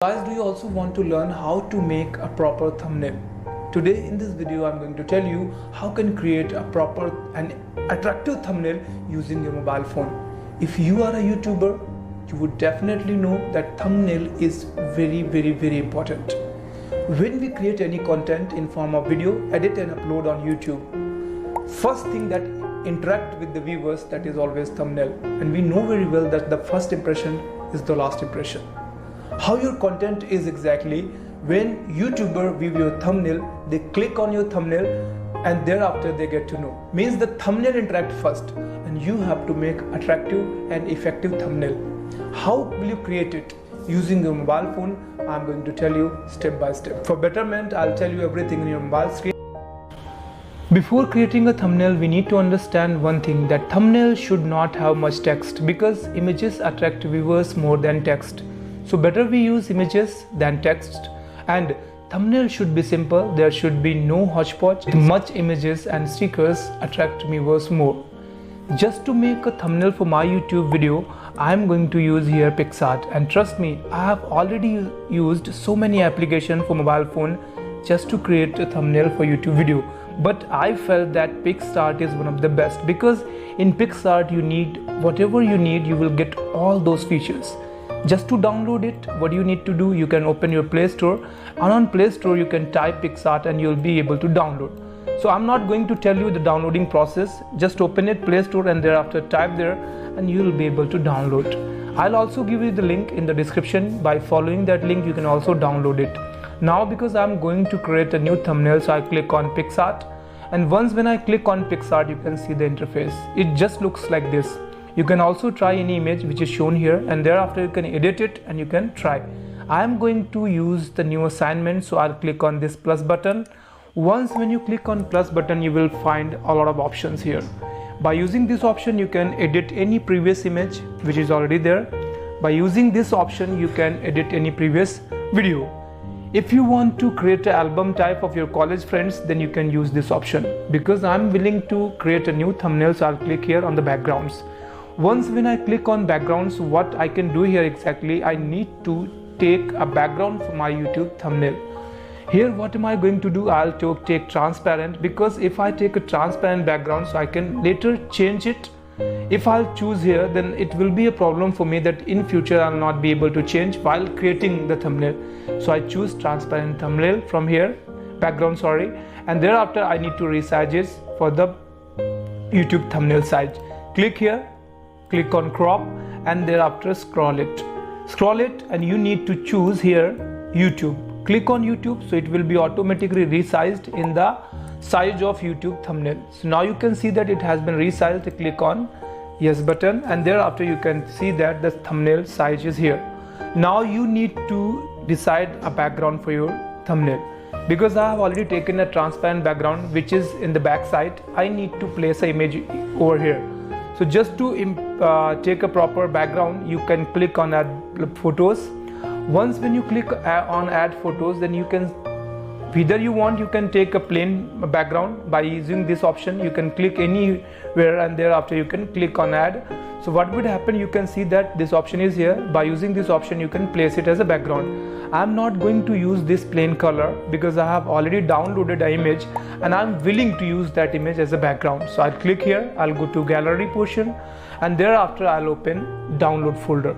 Guys, do you also want to learn how to make a proper thumbnail? Today in this video I'm going to tell you how can create a proper and attractive thumbnail using your mobile phone. If you are a YouTuber, you would definitely know that thumbnail is very important. When we create any content in form of video, edit and upload on YouTube, first thing that interact with the viewers, that is always thumbnail, and we know very well that the first impression is the last impression. How your content is exactly, when YouTuber view your thumbnail, they click on your thumbnail and thereafter they get to know. Means the thumbnail interact first and you have to make attractive and effective thumbnail. How will you create it? Using your mobile phone, I'm going to tell you step by step. For betterment, I'll tell you everything in your mobile screen. Before creating a thumbnail, we need to understand one thing, that thumbnail should not have much text because images attract viewers more than text. So better we use images than text, and thumbnail should be simple. There should be no hodgepodge. Much images and stickers attract viewers more. Just to make a thumbnail for my YouTube video, I am going to use here PicsArt, and trust me, I have already used so many applications for mobile phone just to create a thumbnail for YouTube video. But I felt that PicsArt is one of the best because in PicsArt you need whatever you need, you will get all those features. Just to download it, what you need to do, you can open your Play Store, and on Play Store you can type PicsArt and you'll be able to download. So I'm not going to tell you the downloading process. Just open it, Play Store, and thereafter type there and you'll be able to download. I'll also give you the link in the description. By following that link you can also download it. Now because I'm going to create a new thumbnail, so I click on PicsArt, and once when I click on PicsArt you can see the interface. It just looks like this. You can also try any image which is shown here, and thereafter you can edit it and you can try. I am going to use the new assignment, so I'll click on this plus button. Once when you click on plus button, you will find a lot of options here. By using this option, you can edit any previous image which is already there. By using this option, you can edit any previous video. If you want to create an album type of your college friends, then you can use this option. Because I'm willing to create a new thumbnail, so I'll click here on the backgrounds. Once when I click on backgrounds, what I can do here exactly, I need to take a background for my YouTube thumbnail. Here what am I going to do? I'll take transparent, because if I take a transparent background, so I can later change it. If I'll choose here, then it will be a problem for me that in future I'll not be able to change while creating the thumbnail. So I choose transparent thumbnail from here, background sorry, and thereafter I need to resize it for the YouTube thumbnail size. Click here, click on crop, and thereafter scroll it, and you need to choose here YouTube. Click on YouTube, so it will be automatically resized in the size of YouTube thumbnail. So now you can see that it has been resized. Click on yes button, and thereafter you can see that the thumbnail size is here. Now you need to decide a background for your thumbnail. Because I have already taken a transparent background which is in the back side, I need to place an image over here. So just to take a proper background, you can click on add photos. Once when you click on add photos, then you can, whether you want, you can take a plain background. By using this option, you can click anywhere and thereafter you can click on add. So what would happen, you can see that this option is here. By using this option, you can place it as a background. I'm not going to use this plain color because I have already downloaded an image and I'm willing to use that image as a background. So I'll click here, I'll go to gallery portion, and thereafter I'll open download folder.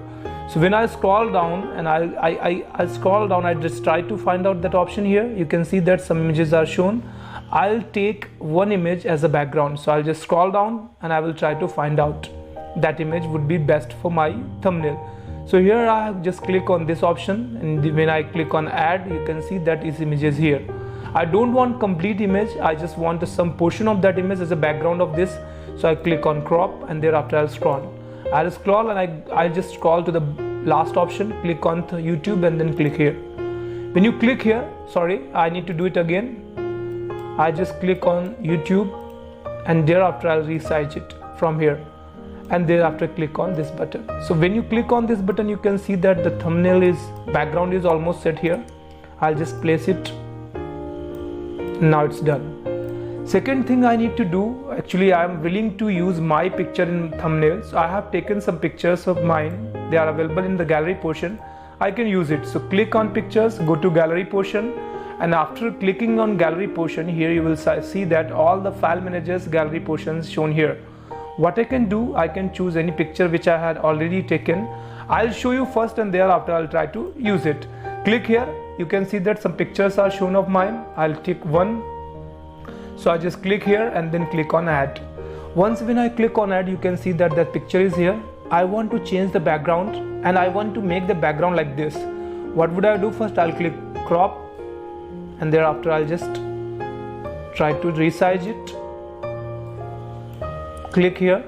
So when I scroll down and I scroll down, I just try to find out that option here. You can see that some images are shown. I'll take one image as a background. So I'll just scroll down and I will try to find out that image would be best for my thumbnail. So here I have just click on this option, and when I click on add, you can see that this image is here. I don't want complete image, I just want some portion of that image as a background of this. So I click on crop, and thereafter I'll scroll and I just scroll to the last option, click on YouTube, and then click here. When you click here, sorry, I need to do it again. I just click on YouTube and thereafter I'll resize it from here, and thereafter click on this button. So when you click on this button, you can see that the thumbnail background is almost set here. I'll just place it. Now it's done. Second thing I need to do, actually I am willing to use my picture in thumbnail. So I have taken some pictures of mine. They are available in the gallery portion. I can use it. So click on pictures, go to gallery portion, and after clicking on gallery portion, here you will see that all the file managers gallery portions shown here. What I can do, I can choose any picture which I had already taken. I'll show you first and thereafter I'll try to use it. Click here, you can see that some pictures are shown of mine. I'll take one. So I just click here and then click on add. Once when I click on add, you can see that that picture is here. I want to change the background and I want to make the background like this. What would I do? First I'll click crop, and thereafter I'll just try to resize it. Click here,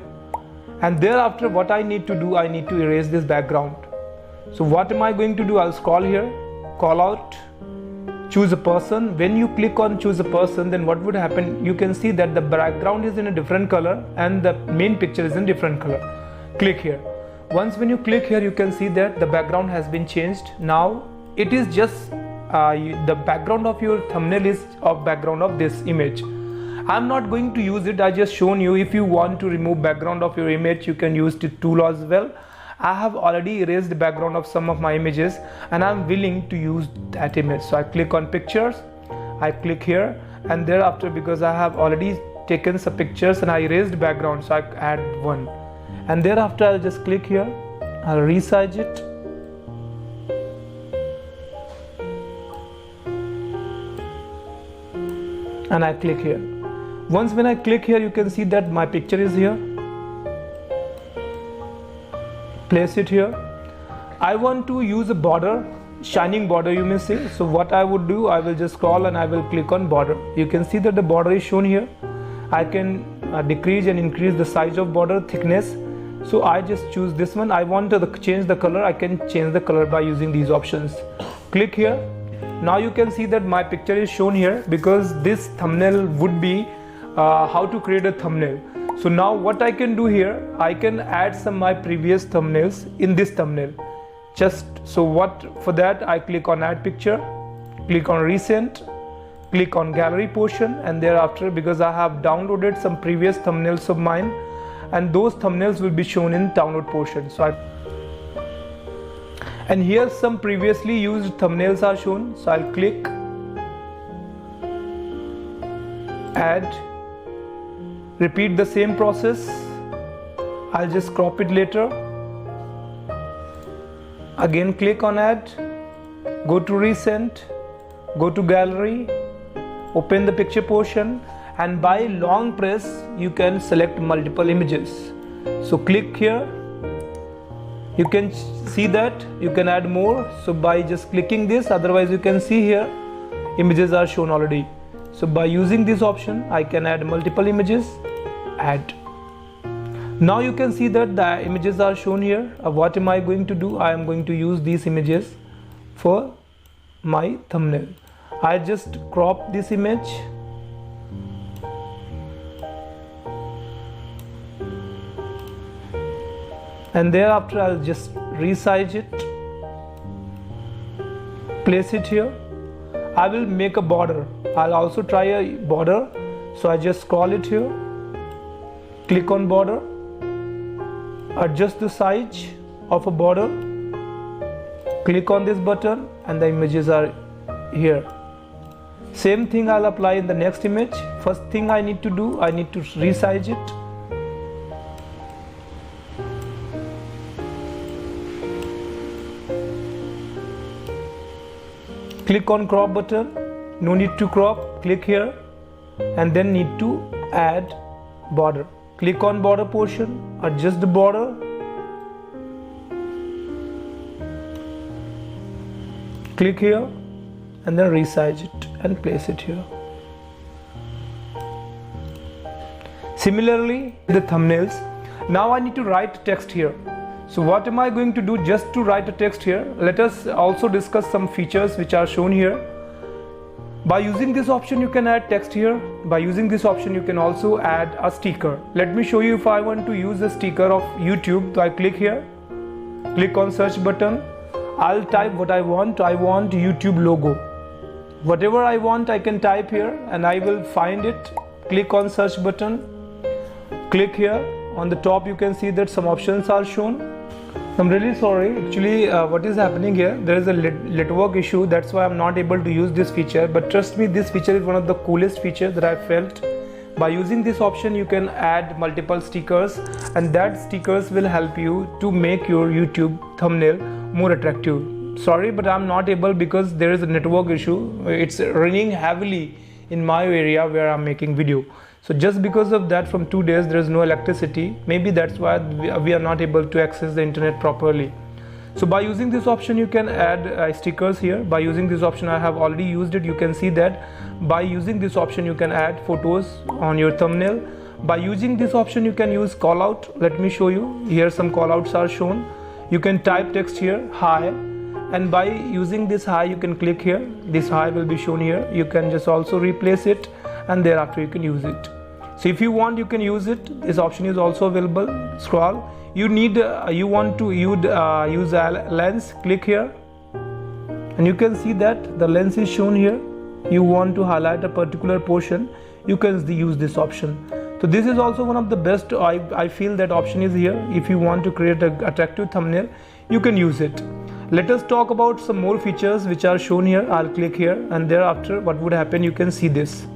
and thereafter what I need to do, I need to erase this background. So what am I going to do? I'll scroll here, call out, choose a person. When you click on choose a person, then what would happen? You can see that the background is in a different color and the main picture is in different color. Click here. Once when you click here, you can see that the background has been changed. Now it is just the background of your thumbnail is of background of this image. I'm not going to use it. I just shown you. If you want to remove background of your image, you can use the tool as well. I have already erased the background of some of my images and I'm willing to use that image. So I click on pictures, I click here, and thereafter because I have already taken some pictures and I erased background, so I add one, and thereafter I'll just click here, I'll resize it, and I click here. Once when I click here, you can see that my picture is here. Place it here. I want to use a border, shining border, you may say. So what I would do, I will just scroll and I will click on border. You can see that the border is shown here. I can decrease and increase the size of border thickness. So I just choose this one. I want to change the color. I can change the color by using these options. Click here. Now you can see that my picture is shown here because this thumbnail would be how to create a thumbnail. So now what I can do here, I can add some my previous thumbnails in this thumbnail. Just so what for that, I click on add picture, click on recent, click on gallery portion, and thereafter because I have downloaded some previous thumbnails of mine, and those thumbnails will be shown in download portion. And here some previously used thumbnails are shown. So I'll click add, repeat the same process. I'll just crop it later. Again click on add, go to recent, go to gallery, open the picture portion, and by long press you can select multiple images. So click here. You can see that you can add more. So by just clicking this, otherwise you can see here images are shown already. So by using this option, I can add multiple images, add. Now you can see that the images are shown here. What am I going to do? I am going to use these images for my thumbnail. I just crop this image. And thereafter I'll just resize it, place it here. I will make a border. I'll also try a border. So I just scroll it here, click on border, adjust the size of a border, click on this button, and the images are here. Same thing I'll apply in the next image. First thing I need to do, I need to resize it. Click on crop button, no need to crop, click here, and then need to add border. Click on border portion, adjust the border, click here, and then resize it and place it here. Similarly, the thumbnails. Now I need to write text here. So what am I going to do just to write a text here? Let us also discuss some features which are shown here. By using this option, you can add text here. By using this option, you can also add a sticker. Let me show you if I want to use a sticker of YouTube. So I click here, click on search button. I'll type what I want. I want YouTube logo. Whatever I want, I can type here and I will find it. Click on search button. Click here. On the top, you can see that some options are shown. I'm really sorry. Actually, what is happening here? There is a network issue. That's why I'm not able to use this feature. But trust me, this feature is one of the coolest features that I felt. By using this option, you can add multiple stickers, and that stickers will help you to make your YouTube thumbnail more attractive. Sorry, but I'm not able because there is a network issue. It's raining heavily in my area where I'm making video. So just because of that, from 2 days there is no electricity. Maybe that's why we are not able to access the internet properly. So by using this option, you can add stickers here. By using this option, I have already used it. You can see that by using this option, you can add photos on your thumbnail. By using this option, you can use call out. Let me show you. Here some call outs are shown. You can type text here, hi, and by using this hi, you can click here. This hi will be shown here. You can just also replace it, and thereafter you can use it. So if you want, you can use it. This option is also available. Scroll. You want to use a lens. Click here, and you can see that the lens is shown here. You want to highlight a particular portion, you can use this option. So this is also one of the best. I feel that option is here. If you want to create an attractive thumbnail, you can use it. Let us talk about some more features which are shown here. I'll click here, and thereafter what would happen, you can see this.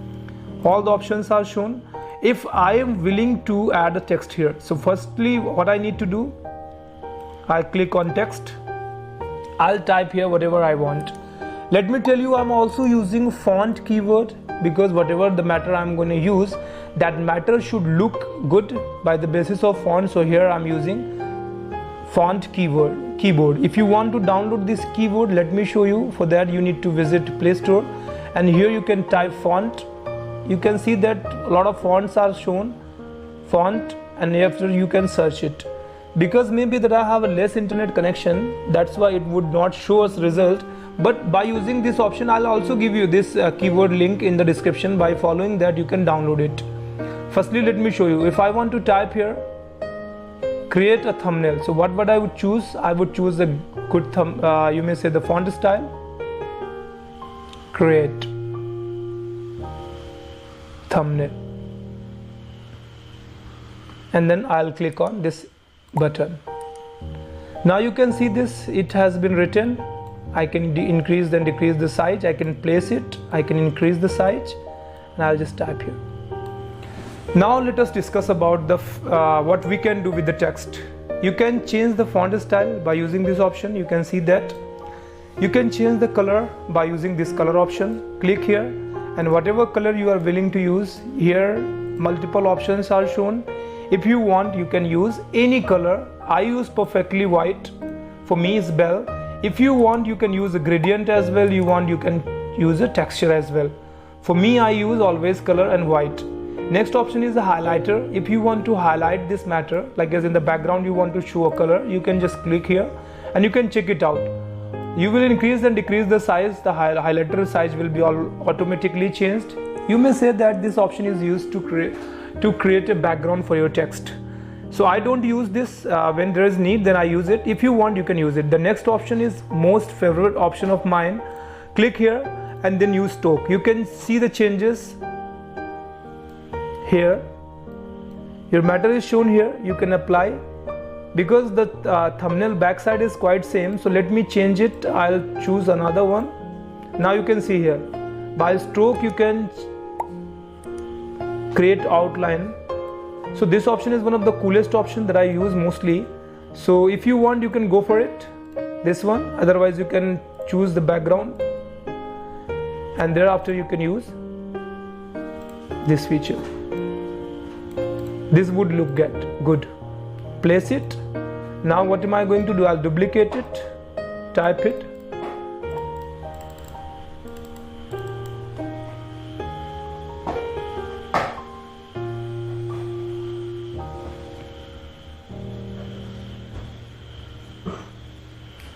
All the options are shown. If I am willing to add a text here, so firstly what I need to do, I'll click on text. I'll type here whatever I want. Let me tell you, I'm also using font keyword because whatever the matter I'm going to use, that matter should look good by the basis of font. So here I'm using font keyboard. If you want to download this keyboard, let me show you. For that you need to visit Play Store, and here you can type font. You can see that a lot of fonts are shown, font, and after you can search it. Because maybe that I have a less internet connection, that's why it would not show us result. But by using this option, I'll also give you this keyword link in the description. By following that, you can download it. Firstly, let me show you. If I want to type here, create a thumbnail. So what I would choose? I would choose a good you may say the font style. Create thumbnail, and then I'll click on this button. Now you can see this, it has been written. I can increase and decrease the size. I can place it, I can increase the size, and I'll just type here. Now let us discuss about the what we can do with the text. You can change the font style by using this option. You can see that. You can change the color by using this color option. Click here, and whatever color you are willing to use, here multiple options are shown. If you want, you can use any color. I use perfectly white. For me it's bell. If you want, you can use a gradient as well. You can use a texture as well. For me, I use always color and white. Next option is the highlighter. If you want to highlight this matter, like as in the background you want to show a color, you can just click here and you can check it out. You will increase and decrease the size. The highlighter size will be automatically changed. You may say that this option is used to create a background for your text. So I don't use this. When there is need, then I use it. If you want, you can use it. The next option is most favorite option of mine. Click here and then use stroke. You can see the changes here. Your matter is shown here. You can apply. Because the thumbnail backside is quite same, so let me change it. I'll choose another one. Now you can see here, by stroke you can create outline. So this option is one of the coolest options that I use mostly. So if you want, you can go for it, this one. Otherwise you can choose the background, and thereafter you can use this feature. This would look good. Place it. Now what am I going to do? I'll duplicate it, type it,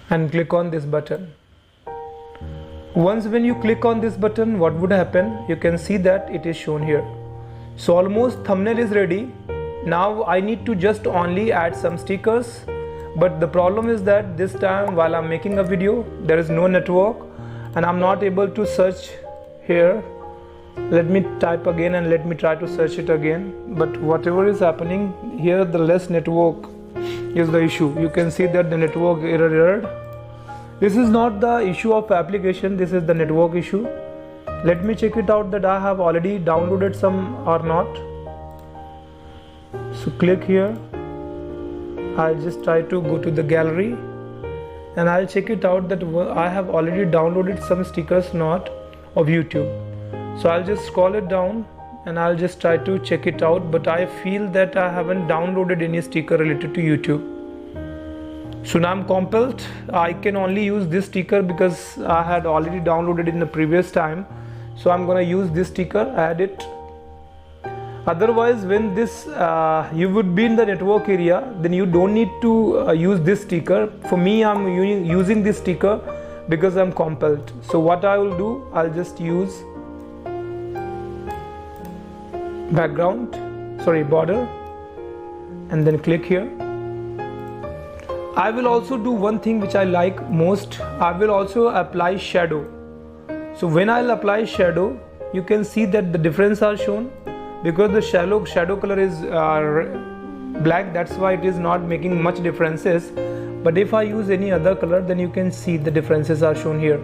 and click on this button. Once when you click on this button, what would happen? You can see that it is shown here. So almost thumbnail is ready. Now I need to just only add some stickers, but the problem is that this time while I'm making a video, there is no network and I'm not able to search here. Let me type again and let me try to search it again, but whatever is happening here, the less network is the issue. You can see that the network errored. This is not the issue of application, this is the network issue. Let me check it out that I have already downloaded some or not. So click here. I'll just try to go to the gallery and I'll check it out that I have already downloaded some stickers not of YouTube. So I'll just scroll it down and I'll just try to check it out, but I feel that I haven't downloaded any sticker related to YouTube. So now I'm compelled. I can only use this sticker because I had already downloaded it in the previous time. So I'm gonna use this sticker, add it. Otherwise, when this you would be in the network area, then you don't need to use this sticker. For me, I'm using this sticker because I'm compelled. So what I will do, I'll just use border, and then click here. I will also do one thing which I like most. I will also apply shadow. So when I'll apply shadow, you can see that the difference are shown because the shadow color is black. That's why it is not making much differences. But if I use any other color, then you can see the differences are shown here.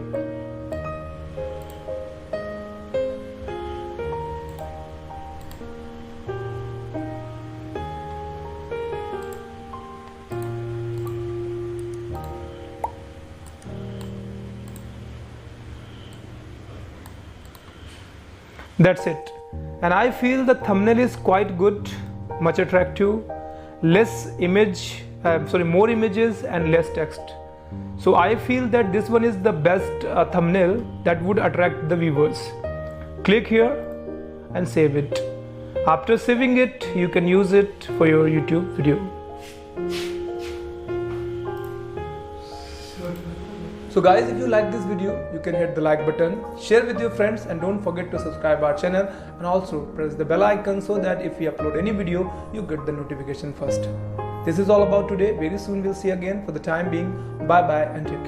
That's it. And I feel the thumbnail is quite good, much attractive, more images and less text. So I feel that this one is the best thumbnail that would attract the viewers. Click here and save it. After saving it, you can use it for your YouTube video. So guys, if you like this video, you can hit the like button, share with your friends, and don't forget to subscribe our channel and also press the bell icon so that if we upload any video, you get the notification first. This is all about today. Very soon we'll see you again. For the time being, bye bye and take care.